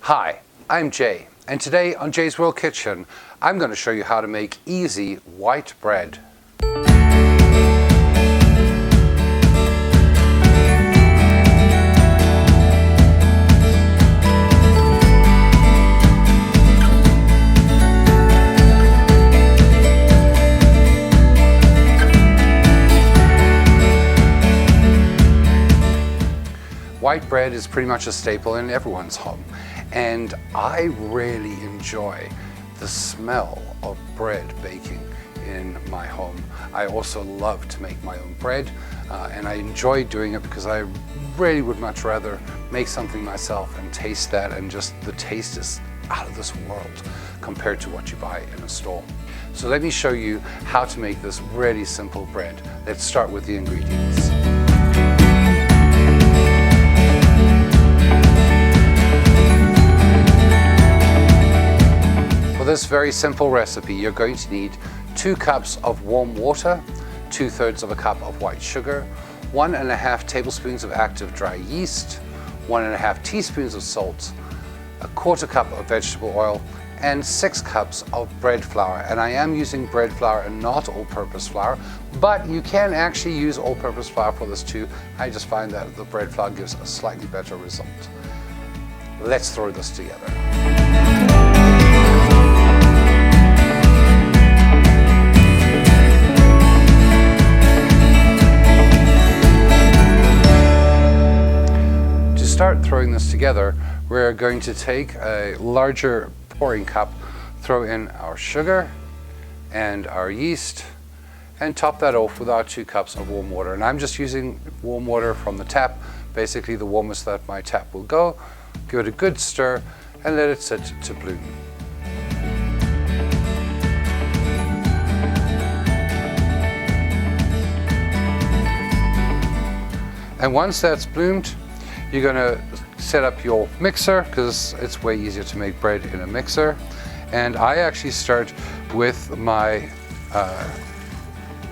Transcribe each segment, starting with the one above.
Hi, I'm Jay, and today on Jay's World Kitchen, I'm going to show you how to make easy white bread. White bread is pretty much a staple in everyone's home, and I really enjoy the smell of bread baking in my home. I also love to make my own bread, and I enjoy doing it because I really would much rather make something myself and taste that, and just the taste is out of this world compared to what you buy in a store. So let me show you how to make this really simple bread. Let's start with the ingredients. For this very simple recipe, you're going to need 2 cups of warm water, 2/3 of a cup of white sugar, 1.5 tablespoons of active dry yeast, 1.5 teaspoons of salt, 1/4 cup of vegetable oil, and 6 cups of bread flour. And I am using bread flour and not all-purpose flour, but you can actually use all-purpose flour for this too. I just find that the bread flour gives a slightly better result. Let's throw this together. Start throwing this together, we're going to take a larger pouring cup, throw in our sugar and our yeast, and top that off with our 2 cups of warm water. And I'm just using warm water from the tap, basically the warmest that my tap will go. Give it a good stir and let it sit to bloom. And once that's bloomed, you're going to set up your mixer because it's way easier to make bread in a mixer. And I actually start with my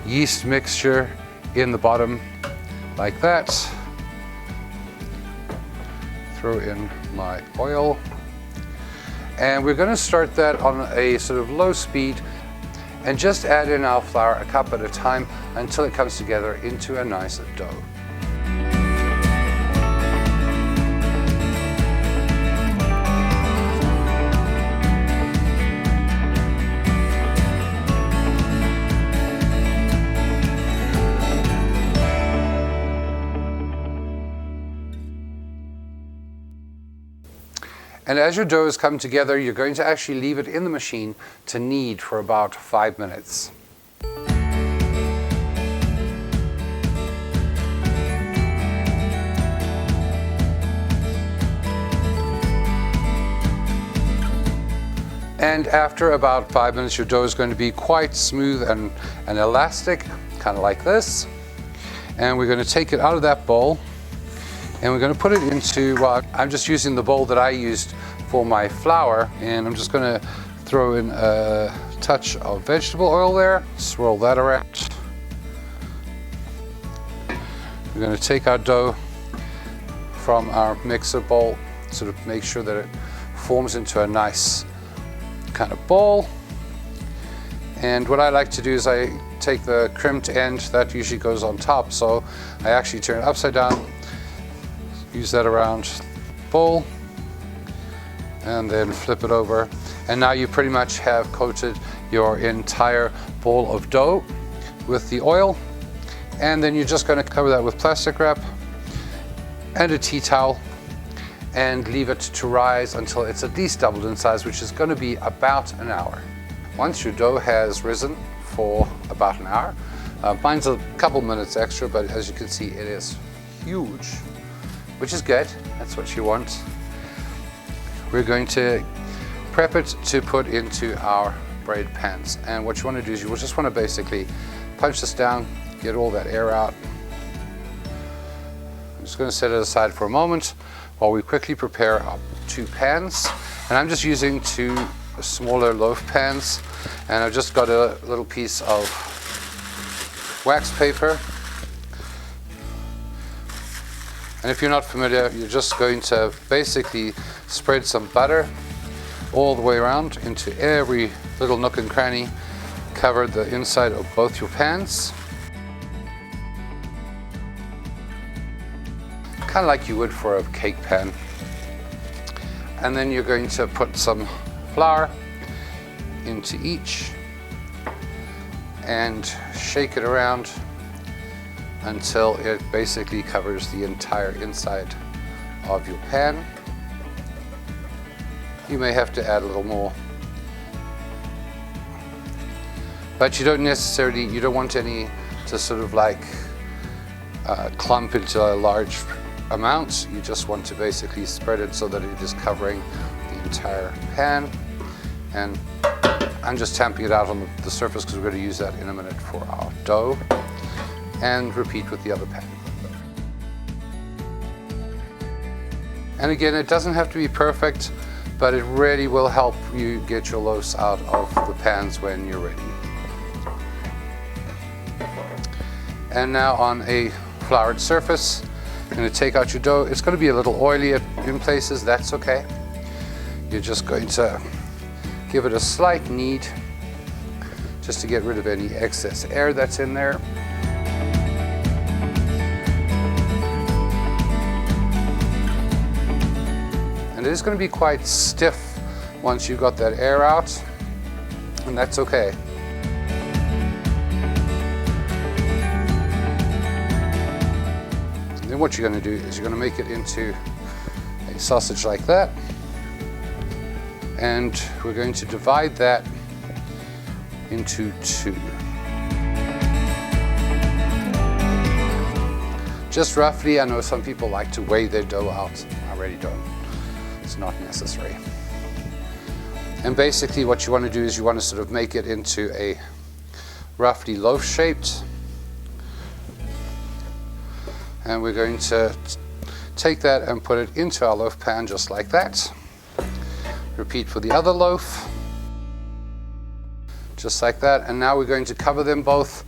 yeast mixture in the bottom like that. Throw in my oil. And we're going to start that on a sort of low speed and just add in our flour a cup at a time until it comes together into a nice dough. And as your dough is come together, you're going to actually leave it in the machine to knead for about 5 minutes. And after about 5 minutes, your dough is going to be quite smooth and elastic, kind of like this. And we're going to take it out of that bowl. And we're going to put it into, I'm just using the bowl that I used for my flour, and I'm just going to throw in a touch of vegetable oil there, swirl that around. We're going to take our dough from our mixer bowl, sort of make sure that it forms into a nice kind of ball. And what I like to do is I take the crimped end, that usually goes on top, so I actually turn it upside down, use that around the bowl, and then flip it over. And now you pretty much have coated your entire bowl of dough with the oil. And then you're just going to cover that with plastic wrap and a tea towel and leave it to rise until it's at least doubled in size, which is going to be about an hour. Once your dough has risen for about an hour, mine's a couple minutes extra, but as you can see, it is huge, which is good. That's what you want. We're going to prep it to put into our bread pans. And what you want to do is you just want to basically punch this down, get all that air out. I'm just going to set it aside for a moment while we quickly prepare our 2 pans. And I'm just using 2 smaller loaf pans. And I've just got a little piece of wax paper. And if you're not familiar, you're just going to basically Spread some butter all the way around into every little nook and cranny. Cover the inside of both your pans, kind of like you would for a cake pan. And then you're going to put some flour into each and shake it around until it basically covers the entire inside of your pan. You may have to add a little more, but you don't want any to sort of like clump into a large amount. You just want to basically spread it so that it is covering the entire pan. And I'm just tamping it out on the surface because we're going to use that in a minute for our dough. And repeat with the other pan. And again, it doesn't have to be perfect, but it really will help you get your loaves out of the pans when you're ready. And now on a floured surface, you're going to take out your dough. It's going to be a little oily in places, that's okay. You're just going to give it a slight knead just to get rid of any excess air that's in there. And it is going to be quite stiff once you got that air out, and that's okay. And then what you're going to do is you're going to make it into a sausage like that, and we're going to divide that into two. Just roughly. I know some people like to weigh their dough out. I really don't. It's not necessary. And basically what you want to do is you want to sort of make it into a roughly loaf shaped. And we're going to take that and put it into our loaf pan just like that. Repeat for the other loaf. Just like that. And now we're going to cover them both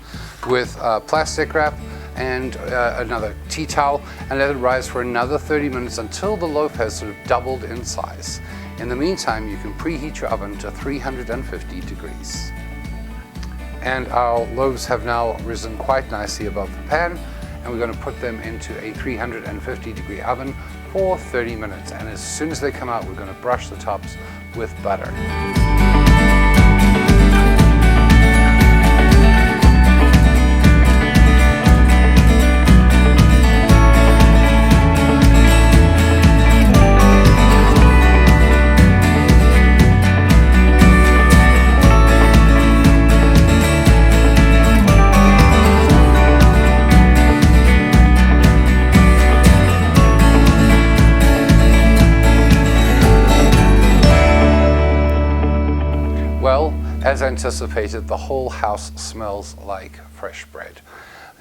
with plastic wrap and another tea towel, and let it rise for another 30 minutes until the loaf has sort of doubled in size. In the meantime, you can preheat your oven to 350 degrees. And our loaves have now risen quite nicely above the pan, and we're going to put them into a 350 degree oven for 30 minutes. And as soon as they come out, we're going to brush the tops with butter. As anticipated, the whole house smells like fresh bread,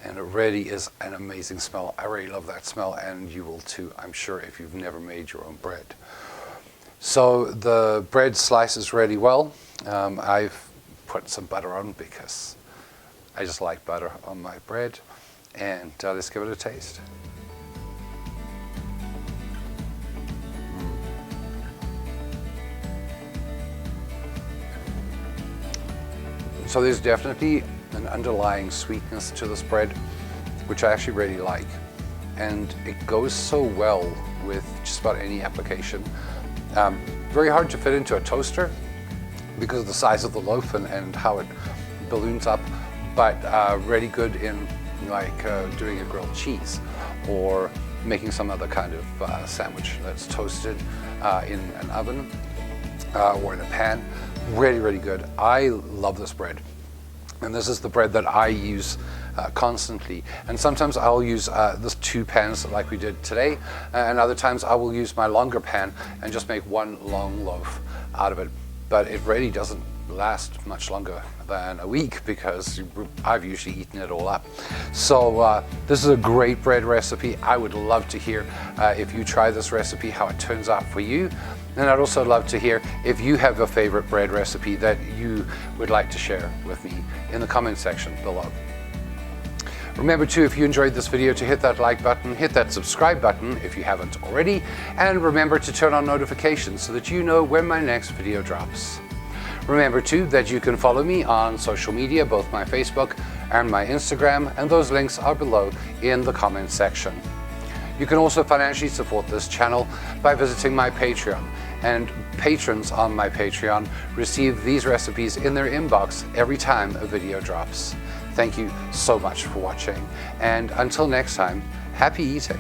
and it really is an amazing smell. I really love that smell, and you will too, I'm sure, if you've never made your own bread. So the bread slices really well. I've put some butter on because I just like butter on my bread, and let's give it a taste. So there's definitely an underlying sweetness to this bread, which I actually really like. And it goes so well with just about any application. Very hard to fit into a toaster because of the size of the loaf and how it balloons up, but really good in like doing a grilled cheese or making some other kind of sandwich that's toasted in an oven or in a pan. Really, really good. I love this bread. And this is the bread that I use constantly. And sometimes I'll use these two pans like we did today. And other times I will use my longer pan and just make one long loaf out of it. But it really doesn't last much longer than a week because I've usually eaten it all up. So this is a great bread recipe. I would love to hear if you try this recipe, how it turns out for you. And I'd also love to hear if you have a favorite bread recipe that you would like to share with me in the comment section below. Remember too, if you enjoyed this video, to hit that like button, hit that subscribe button if you haven't already, and remember to turn on notifications so that you know when my next video drops. Remember too that you can follow me on social media, both my Facebook and my Instagram, and those links are below in the comments section. You can also financially support this channel by visiting my Patreon, and patrons on my Patreon receive these recipes in their inbox every time a video drops. Thank you so much for watching, and until next time, happy eating.